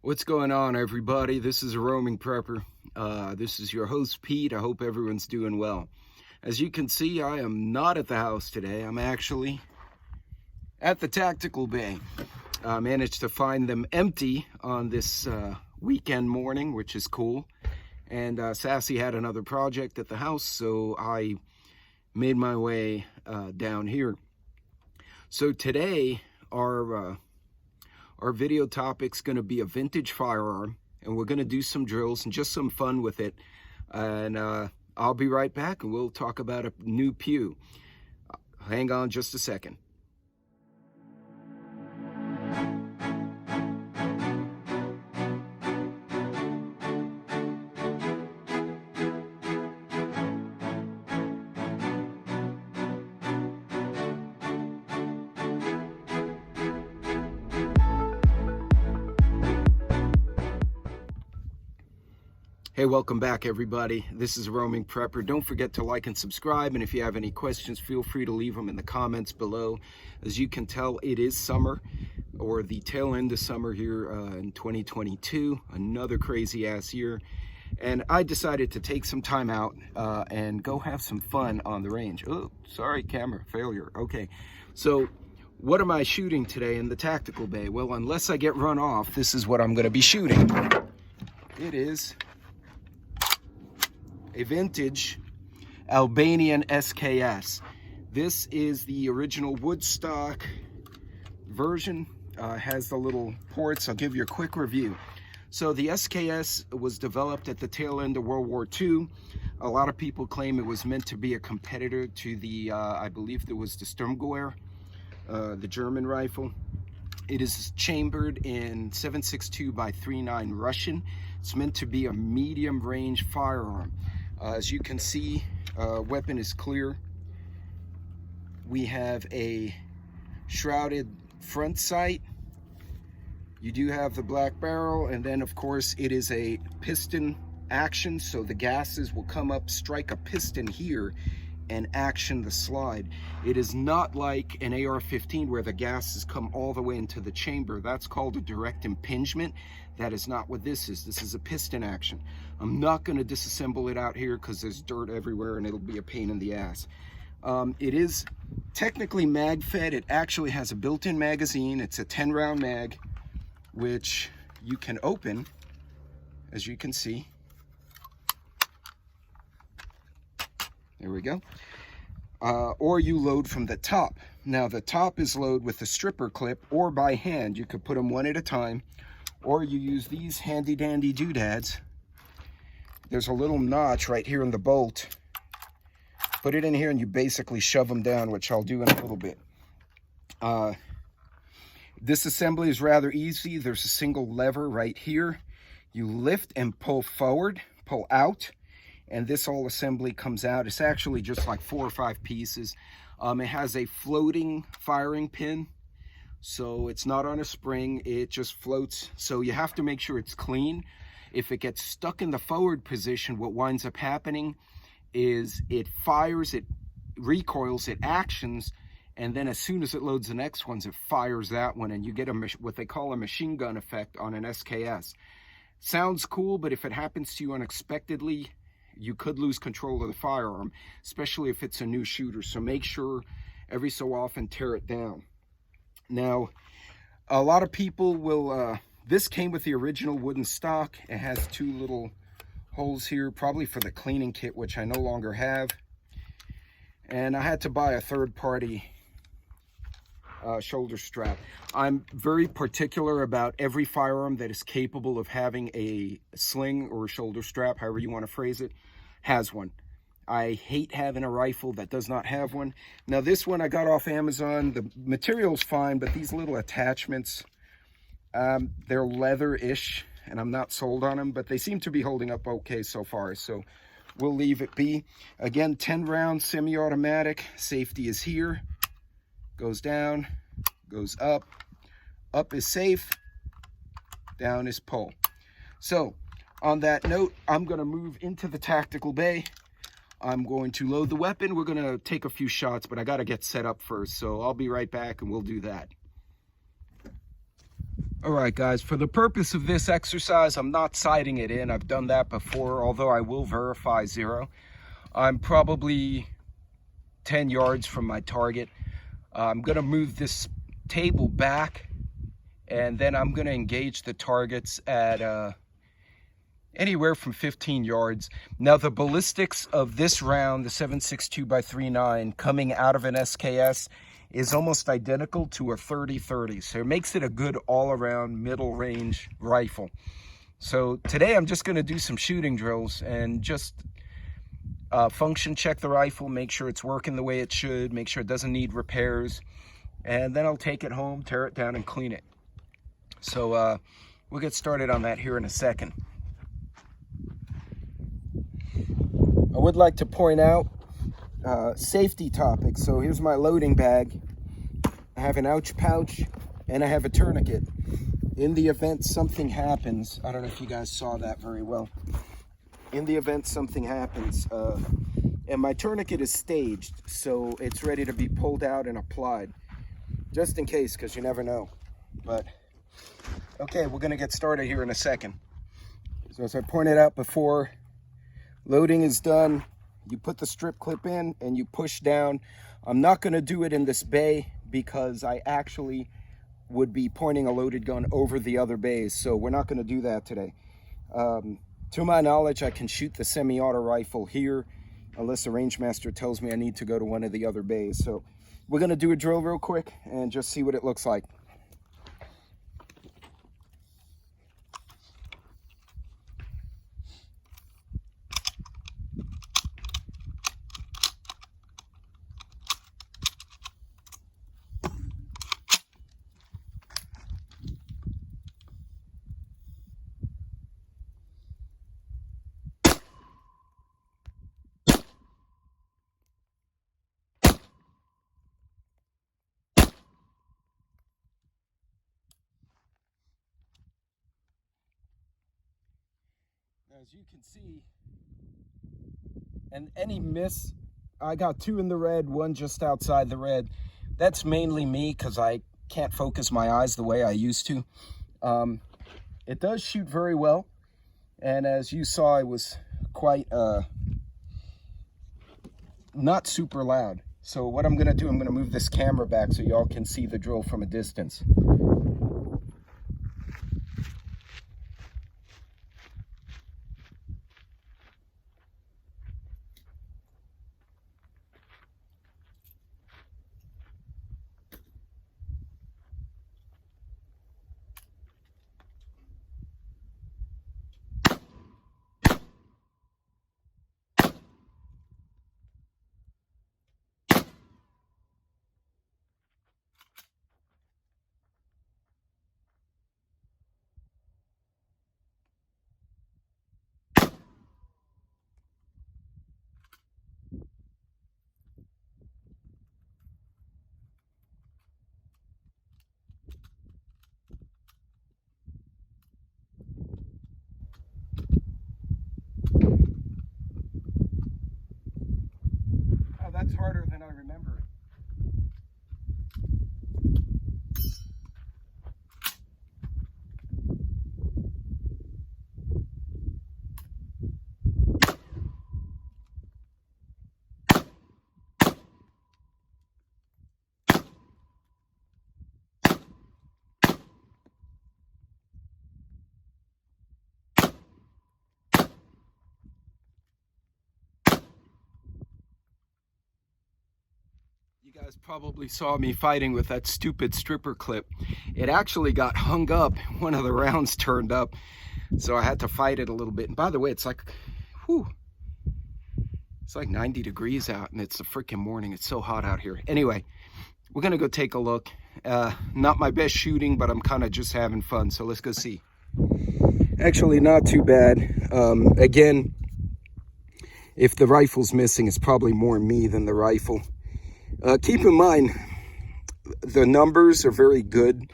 What's going on, everybody? This is a roaming prepper. This is your host, Pete. I hope everyone's doing well. As you can see, I am not at the house today. I'm actually at the tactical bay. I managed to find them empty on this weekend morning, which is cool. And Sassy had another project at the house, so I made my way down here. So today, our video topic's going to be a vintage firearm, and we're going to do some drills and just some fun with it. And I'll be right back, and we'll talk about a new pew. Hang on just a second. Hey, welcome back, everybody. This is Roaming Prepper. Don't forget to like and subscribe, and if you have any questions, feel free to leave them in the comments below. As you can tell, it is summer, or the tail end of summer here in 2022, another crazy-ass year, and I decided to take some time out and go have some fun on the range. Oh, sorry, camera failure. Okay, so what am I shooting today in the tactical bay? Well, unless I get run off, this is what I'm going to be shooting. It is a vintage Albanian SKS. This is the original Woodstock version. Has the little ports. I'll give you a quick review. So the SKS was developed at the tail end of World War II. A lot of people claim it was meant to be a competitor to the, I believe there was the Sturmgewehr, the German rifle. It is chambered in 7.62 by 3.9 Russian. It's meant to be a medium range firearm. As you can see, weapon is clear. We have a shrouded front sight. You do have the black barrel, and then of course it is a piston action, so the gases will come up, strike a piston here, and action the slide. It is not like an AR-15 where the gases come all the way into the chamber. That's called a direct impingement. That is not what this is. This is a piston action. I'm not going to disassemble it out here because there's dirt everywhere and it'll be a pain in the ass. It is technically mag fed. It actually has a built-in magazine. It's a 10-round mag, which you can open, as you can see. There we go. Or you load from the top. Now the top is loaded with a stripper clip or by hand. You could put them one at a time, or you use these handy dandy doodads. There's a little notch right here in the bolt. Put it in here and you basically shove them down, which I'll do in a little bit. This assembly is rather easy. There's a single lever right here. You lift and pull forward, pull out, and this whole assembly comes out. It's actually just like 4 or 5 pieces. It has a floating firing pin, so it's not on a spring, it just floats. So you have to make sure it's clean. If it gets stuck in the forward position, what winds up happening is it fires, it recoils, it actions, and then as soon as it loads the next ones, it fires that one, and you get what they call a machine gun effect on an SKS. Sounds cool, but if it happens to you unexpectedly, you could lose control of the firearm, especially if it's a new shooter. So make sure every so often tear it down. Now, a lot of people will, this came with the original wooden stock. It has 2 little holes here, probably for the cleaning kit, which I no longer have. And I had to buy a third-party shoulder strap. I'm very particular about every firearm that is capable of having a sling or a shoulder strap, however you want to phrase it, has one. I hate having a rifle that does not have one. Now this one I got off Amazon. The material's fine, but these little attachments, they're leather-ish, and I'm not sold on them, but they seem to be holding up okay so far, so we'll leave it be. Again, 10-round semi-automatic. Safety is here. Goes down, goes up. Up is safe, down is pull. So, on that note, I'm going to move into the tactical bay. I'm going to load the weapon. We're going to take a few shots, but I got to get set up first. So I'll be right back and we'll do that. All right, guys, for the purpose of this exercise, I'm not sighting it in. I've done that before, although I will verify 0. I'm probably 10 yards from my target. I'm gonna move this table back, and then I'm gonna engage the targets at anywhere from 15 yards. Now, the ballistics of this round, the 7.62 by 3.9, coming out of an SKS, is almost identical to a 30-30. So it makes it a good all-around middle range rifle. So today I'm just gonna do some shooting drills and just function check the rifle, make sure it's working the way it should, make sure it doesn't need repairs, and then I'll take it home, tear it down, and clean it. So we'll get started on that here in a second. I would like to point out safety topics. So here's my loading bag. I have an ouch pouch and I have a tourniquet. In the event something happens, I don't know if you guys saw that very well. In the event something happens, and my tourniquet is staged, so it's ready to be pulled out and applied, just in case, because you never know. But okay, we're gonna get started here in a second. So as I pointed out before, loading is done. You put the strip clip in and you push down. I'm not gonna do it in this bay because I actually would be pointing a loaded gun over the other bays, so we're not gonna do that today. To my knowledge, I can shoot the semi-auto rifle here unless the range master tells me I need to go to one of the other bays. So we're gonna do a drill real quick and just see what it looks like. As you can see, and any miss, I got 2 in the red, 1 just outside the red. That's mainly me because I can't focus my eyes the way I used to. It does shoot very well, and as you saw, it was quite not super loud. So what I'm gonna do, I'm gonna move this camera back so y'all can see the drill from a distance. Oh, that's harder than I remember it. You guys probably saw me fighting with that stupid stripper clip. It actually got hung up. One of the rounds turned up, so I had to fight it a little bit. And by the way, it's like, whew, it's like 90 degrees out, and it's the freaking morning. It's so hot out here. Anyway, we're gonna go take a look. Not my best shooting, but I'm kind of just having fun, so let's go see. Actually, not too bad. Again, if the rifle's missing, it's probably more me than the rifle. Keep in mind, the numbers are very good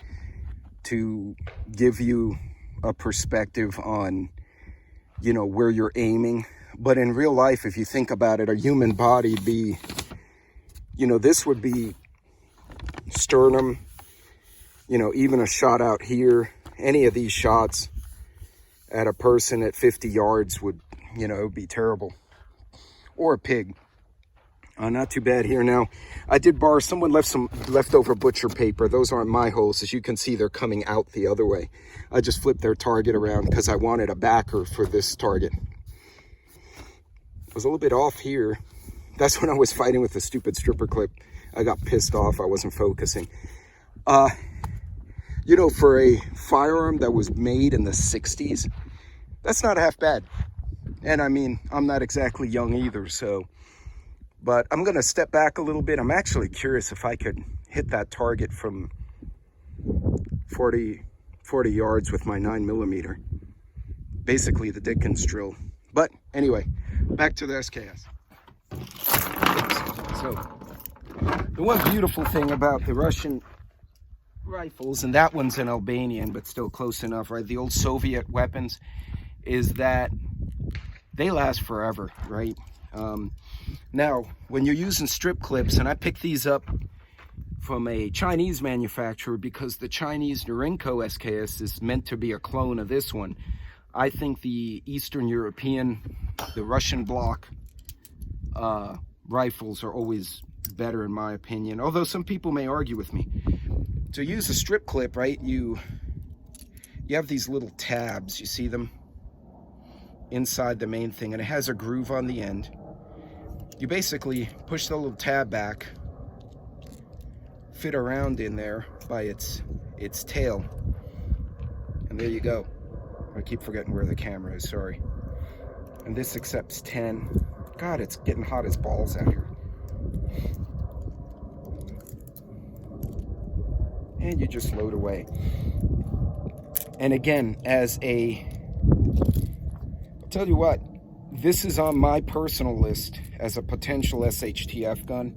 to give you a perspective on, you know, where you're aiming. But in real life, if you think about it, a human body be, you know, this would be sternum, you know, even a shot out here, any of these shots at a person at 50 yards would, you know, be terrible. Or a pig. Not too bad here. Now, I did borrow, someone left some leftover butcher paper. Those aren't my holes. As you can see, they're coming out the other way. I just flipped their target around because I wanted a backer for this target. I was a little bit off here. That's when I was fighting with the stupid stripper clip. I got pissed off. I wasn't focusing. You know, for a firearm that was made in the 60s, that's not half bad. And I mean, I'm not exactly young either, so. But I'm going to step back a little bit. I'm actually curious if I could hit that target from 40 yards with my 9mm. Basically the Dickens drill. But anyway, back to the SKS. So, the one beautiful thing about the Russian rifles, and that one's an Albanian, but still close enough, right? The old Soviet weapons, is that they last forever, right? Now, when you're using strip clips, and I picked these up from a Chinese manufacturer because the Chinese Norinco SKS is meant to be a clone of this one. I think the Eastern European, the Russian Bloc rifles are always better in my opinion, although some people may argue with me. To use a strip clip, right, you have these little tabs, you see them inside the main thing, and it has a groove on the end. You basically push the little tab back, fit around in there by its tail, and there you go. I keep forgetting where the camera is, sorry. And this accepts 10. God, it's getting hot as balls out here. And you just load away. And again, I'll tell you what, this is on my personal list as a potential SHTF gun.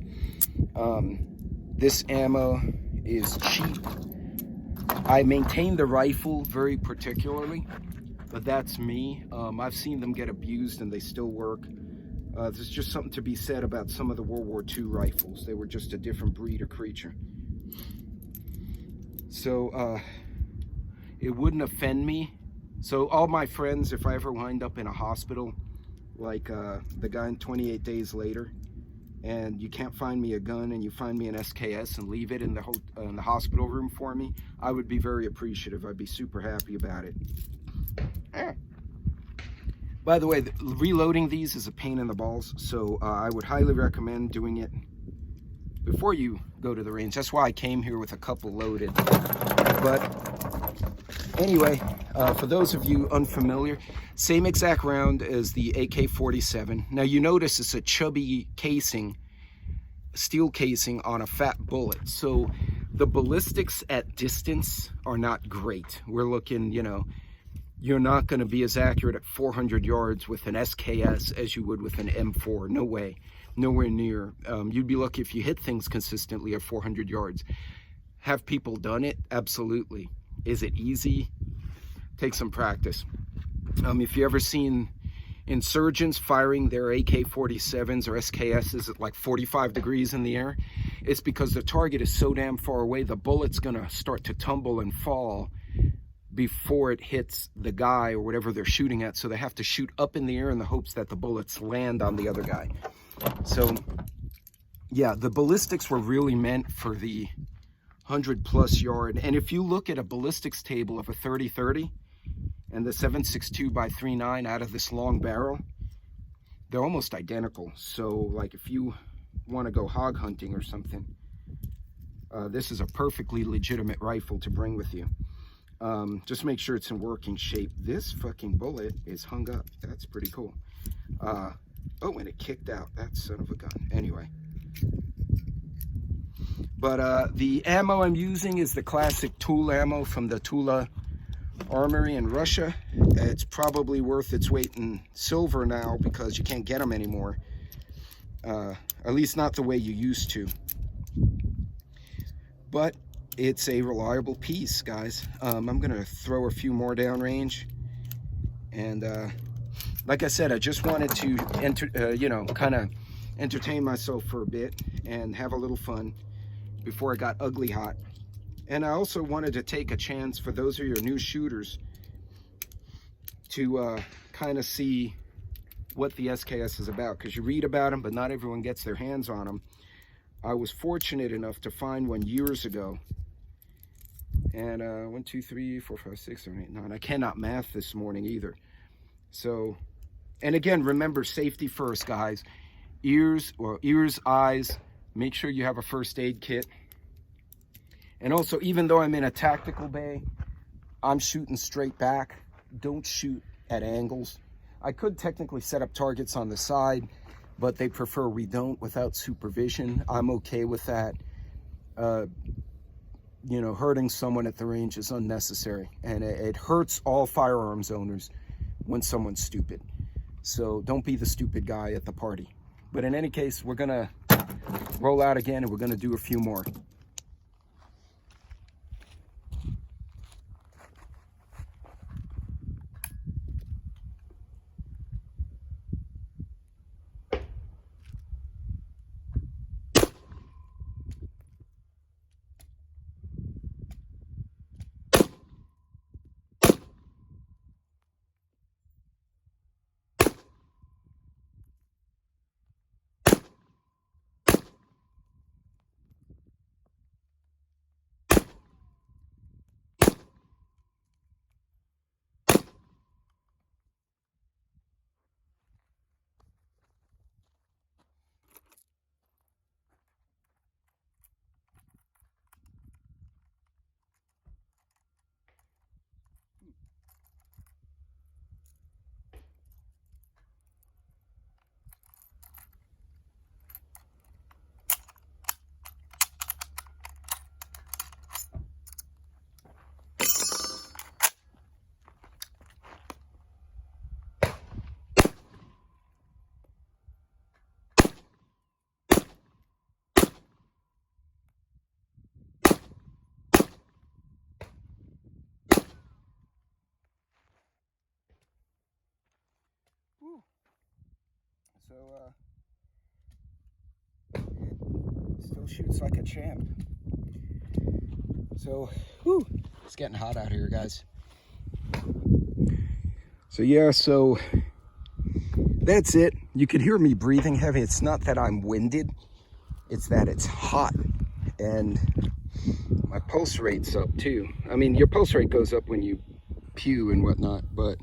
This ammo is cheap. I maintain the rifle very particularly, but that's me. I've seen them get abused and they still work. There's just something to be said about some of the World War II rifles. They were just a different breed of creature. So it wouldn't offend me. So all my friends, if I ever wind up in a hospital, like the guy in 28 Days Later, and you can't find me a gun and you find me an SKS and leave it in the hospital room for me, I would be very appreciative. I'd be super happy about it. By the way, reloading these is a pain in the balls, so I would highly recommend doing it before you go to the range. That's why I came here with a couple loaded. But anyway, for those of you unfamiliar, same exact round as the AK-47. Now you notice it's a chubby casing, steel casing on a fat bullet. So the ballistics at distance are not great. We're looking, you know, you're not going to be as accurate at 400 yards with an SKS as you would with an M4. No way. Nowhere near. You'd be lucky if you hit things consistently at 400 yards. Have people done it? Absolutely. Is it easy? Take some practice. If you ever seen insurgents firing their AK-47s or SKSs at like 45 degrees in the air, it's because the target is so damn far away, the bullet's going to start to tumble and fall before it hits the guy or whatever they're shooting at. So they have to shoot up in the air in the hopes that the bullets land on the other guy. So yeah, the ballistics were really meant for the 100+ yard. And if you look at a ballistics table of a 30-30 and the 7.62 by 3.9 out of this long barrel, they're almost identical. So like if you want to go hog hunting or something, this is a perfectly legitimate rifle to bring with you. Just make sure it's in working shape. This fucking bullet is hung up. That's pretty cool. Oh, and it kicked out. That son of a gun. Anyway. But the ammo I'm using is the classic Tool ammo from the Tula Armory in Russia. It's probably worth its weight in silver now because you can't get them anymore. At least not the way you used to. But it's a reliable piece, guys. I'm gonna throw a few more downrange, and like I said, I just wanted to you know, kind of entertain myself for a bit and have a little fun before it got ugly hot. And I also wanted to take a chance for those of your new shooters to kind of see what the SKS is about, because you read about them, but not everyone gets their hands on them. I was fortunate enough to find one years ago. And 1, 2, 3, 4, 5, 6, 7, 8, 9. I cannot math this morning either. So, and again, remember, safety first, guys. Ears, eyes. Make sure you have a first aid kit. And also, even though I'm in a tactical bay, I'm shooting straight back. Don't shoot at angles. I could technically set up targets on the side, but they prefer we don't without supervision. I'm okay with that. You know, hurting someone at the range is unnecessary, and it hurts all firearms owners when someone's stupid. So don't be the stupid guy at the party. But in any case, we're gonna roll out again, and we're gonna do a few more. So it still shoots like a champ. So it's getting hot out here, guys. So yeah, so that's it. You could hear me breathing heavy. It's not that I'm winded, it's that it's hot, and my pulse rate's up too. I mean, your pulse rate goes up when you pew and whatnot, but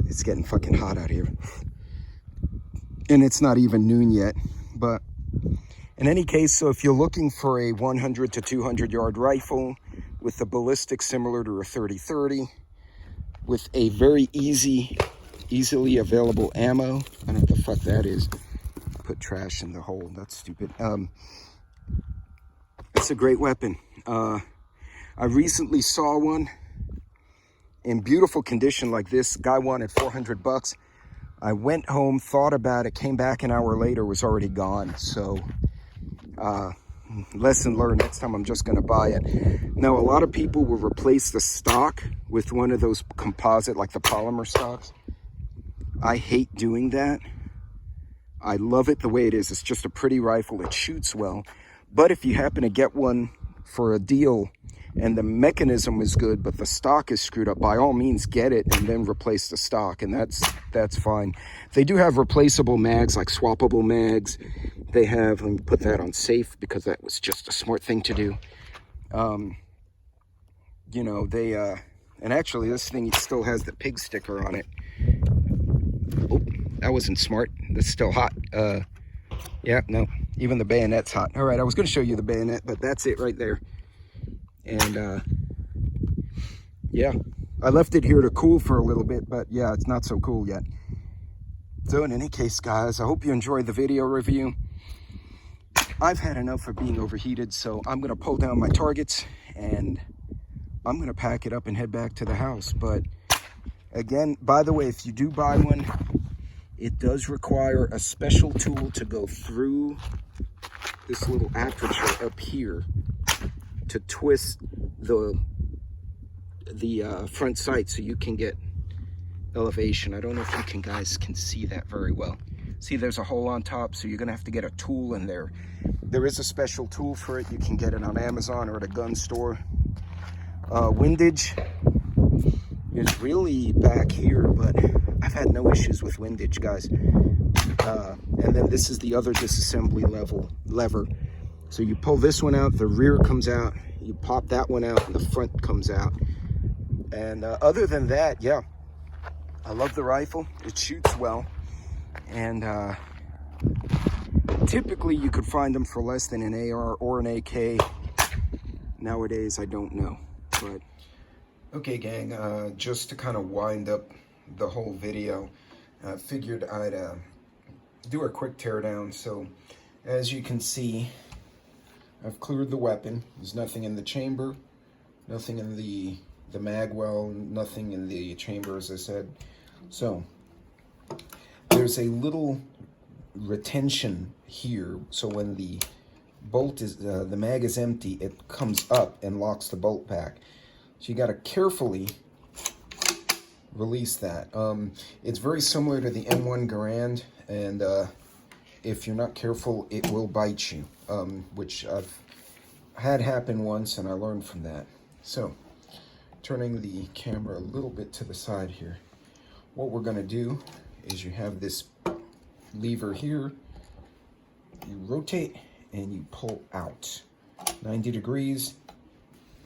it's getting fucking hot out here. And it's not even noon yet. But in any case, so if you're looking for a 100 to 200 yard rifle with the ballistic similar to a 30-30, with a very easily available ammo, I don't know what the fuck that is. Put trash in the hole, that's stupid. It's a great weapon. I recently saw one in beautiful condition like this. Guy wanted $400. I went home, thought about it, came back an hour later, was already gone. So lesson learned, next time I'm just gonna buy it. Now, a lot of people will replace the stock with one of those composite, like the polymer stocks. I hate doing that. I love it the way it is. It's just a pretty rifle, it shoots well. But if you happen to get one for a deal and the mechanism is good, but the stock is screwed up, by all means get it and then replace the stock, and that's fine. They do have replaceable mags, like swappable mags. They have, let me put that on safe because that was just a smart thing to do. You know, they, and actually this thing still has the pig sticker on it. Oh, that wasn't smart. That's still hot. Yeah, no, even the bayonet's hot. All right, I was gonna show you the bayonet, but that's it right there. And yeah, I left it here to cool for a little bit, but yeah, it's not so cool yet. So in any case, guys, I hope you enjoyed the video review. I've had enough of being overheated, so I'm gonna pull down my targets and I'm gonna pack it up and head back to the house. But again, by the way, if you do buy one, it does require a special tool to go through this little aperture up here to twist the front sight so you can get elevation. I don't know if you guys can see that very well. See, there's a hole on top, so you're gonna have to get a tool in there. There is a special tool for it. You can get it on Amazon or at a gun store. Windage is really back here, but I've had no issues with windage, guys. And then this is the other disassembly lever. So you pull this one out, the rear comes out, you pop that one out, and the front comes out. And other than that, yeah, I love the rifle. It shoots well. And typically you could find them for less than an AR or an AK. Nowadays, I don't know, but. Okay, gang, just to kind of wind up the whole video, figured I'd do a quick teardown. So as you can see, I've cleared the weapon. There's nothing in the chamber, nothing in the mag well, nothing in the chamber, as I said. So there's a little retention here, so when the bolt is the mag is empty, it comes up and locks the bolt back. So you got to carefully release that. It's very similar to the M1 Garand, and if you're not careful, it will bite you, which I've had happen once, and I learned from that. So, turning the camera a little bit to the side here, what we're going to do is you have this lever here, you rotate, and you pull out 90 degrees,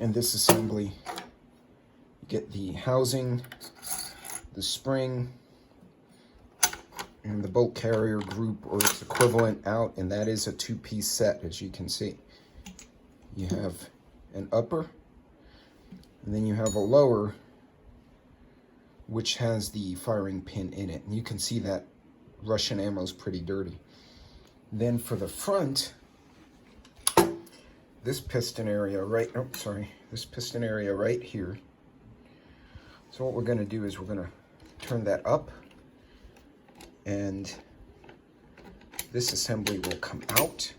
and this assembly, you get the housing, the spring, and the bolt carrier group or its equivalent out, and that is a two-piece set, as you can see. You have an upper, and then you have a lower, which has the firing pin in it. And you can see that Russian ammo is pretty dirty. Then for the front, this piston area right, this piston area right here. So what we're going to do is we're going to turn that up, and this assembly will come out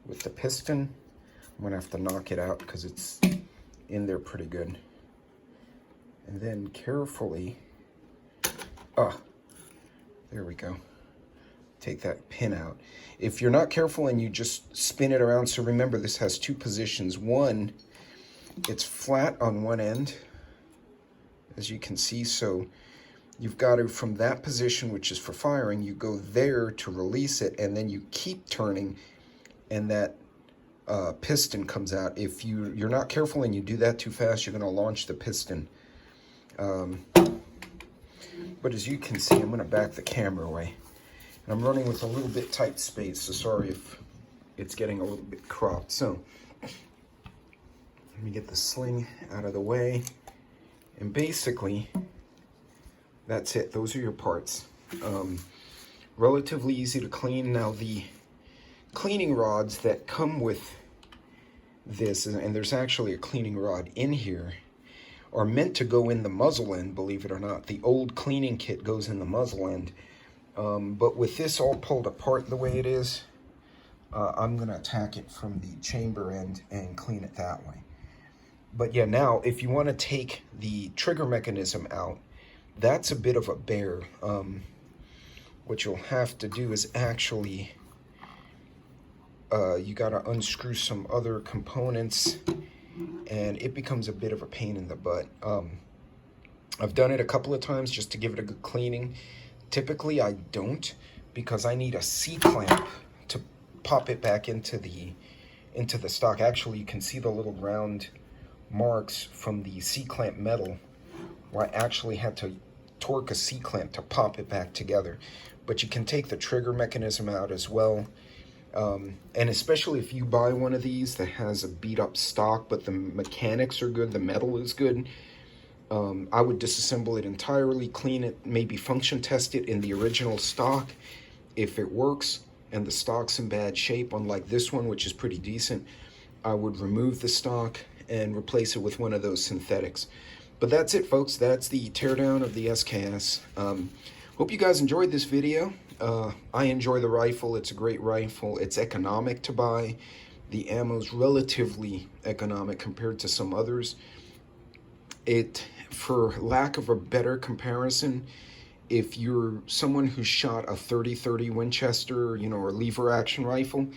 with the piston. I'm going to have to knock it out because it's in there pretty good. And then carefully, there we go. Take that pin out. If you're not careful and you just spin it around, so remember this has two positions. One, it's flat on one end, as you can see, so you've got to, from that position, which is for firing, you go there to release it, and then you keep turning, and that piston comes out. If you're not careful and you do that too fast, you're going to launch the piston. But as you can see, I'm going to back the camera away. And I'm running with a little bit tight space, so sorry if it's getting a little bit cropped. So let me get the sling out of the way. And basically, that's it. Those are your parts. Relatively easy to clean. Now, the cleaning rods that come with this, and there's actually a cleaning rod in here, are meant to go in the muzzle end, believe it or not. The old cleaning kit goes in the muzzle end. But with this all pulled apart the way it is, I'm going to attack it from the chamber end and clean it that way. But yeah, now, if you want to take the trigger mechanism out, that's a bit of a bear. What you'll have to do is actually, you got to unscrew some other components, and it becomes a bit of a pain in the butt. I've done it a couple of times just to give it a good cleaning. Typically, I don't, because I need a C-clamp to pop it back into the stock. Actually, you can see the little round marks from the C-clamp metal, where I actually had to torque a C-clamp to pop it back together. But you can take the trigger mechanism out as well. And especially if you buy one of these that has a beat up stock, but the mechanics are good, the metal is good, I would disassemble it entirely, clean it, maybe function test it in the original stock. If it works and the stock's in bad shape, unlike this one, which is pretty decent, I would remove the stock and replace it with one of those synthetics. But that's it, folks. That's the teardown of the SKS. Hope you guys enjoyed this video. I enjoy the rifle. It's a great rifle. It's economic to buy. The ammo's relatively economic compared to some others. It, for lack of a better comparison, if you're someone who shot a 30-30 Winchester, you know, or lever action rifle,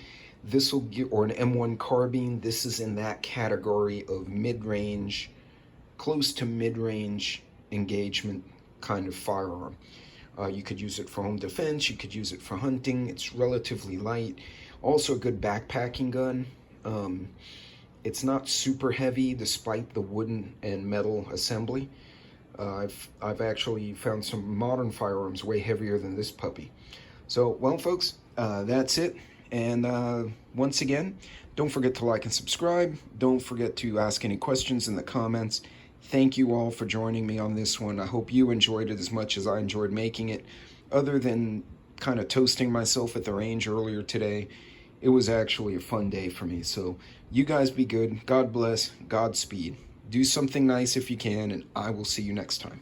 this will get, or an M1 carbine, this is in that category of mid-range, close to mid-range engagement kind of firearm. You could use it for home defense, you could use it for hunting. It's relatively light. Also a good backpacking gun. It's not super heavy despite the wooden and metal assembly. I've actually found some modern firearms way heavier than this puppy. So, well, folks, that's it. And once again, don't forget to like and subscribe. Don't forget to ask any questions in the comments. Thank you all for joining me on this one. I hope you enjoyed it as much as I enjoyed making it. Other than kind of toasting myself at the range earlier today, it was actually a fun day for me. So you guys be good. God bless. Godspeed. Do something nice if you can, and I will see you next time.